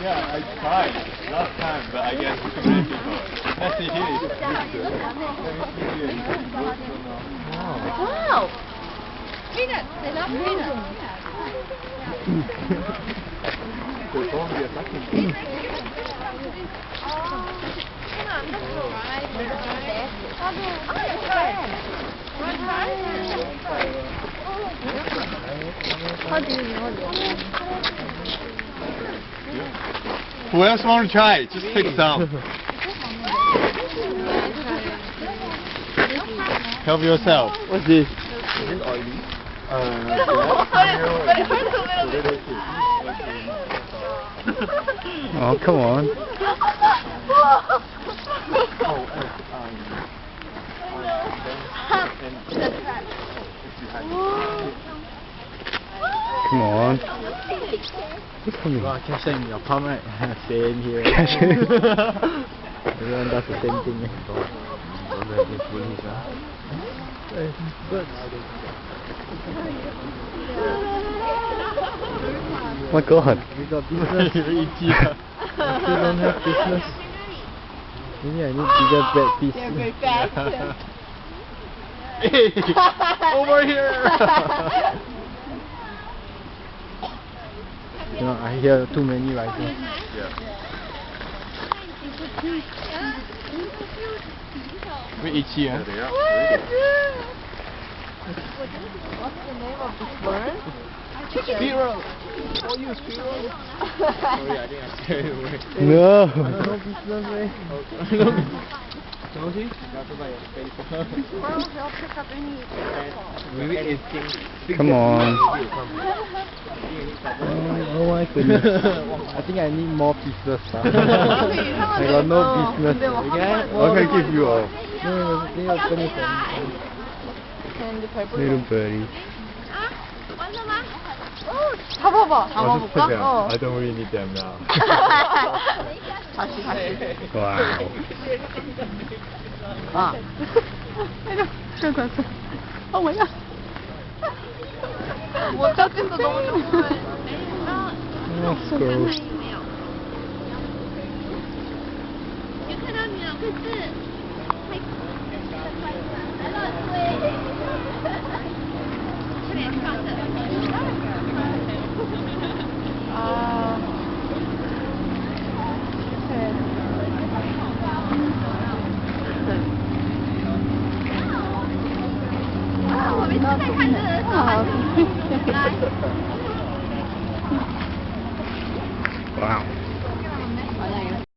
Yeah, I tried last time, but I guess too many people. Let's see here. Wow! Peanuts! They love peanuts! There's only a second. Who else want to try? Just take some. Help yourself. What's this? Is it oily? But it hurts a little bit. Oh, come on. Come on. Wow, catching your palm right? Same here. Everyone does the same thing. Oh my god. We got business. You don't have business. Maybe I need bigger bread piece. They're very fast. Hey! Over here! You know, I hear too many rifles. Yeah. We itchy, huh? What's the name of this bird? Squirrel! Oh, you squirrel! Sorry, I think I scared you away. No. No business, way. Don't see? Squirrels, they'll pick up any... Maybe it's Come on. Oh my goodness. I think I need more pieces. I got no business. What can I give you all? No, Little birdie. 잡아봐. I'll just put 잡아볼까? them. 어. I don't really need them now. 다시. Wow. 아. Oh my god. 못 잡겠어, 너무 조심해. Oh, squirrel. 有看到你了，可是这边放着。 아.我们是在看这个的时候，来。 Wow.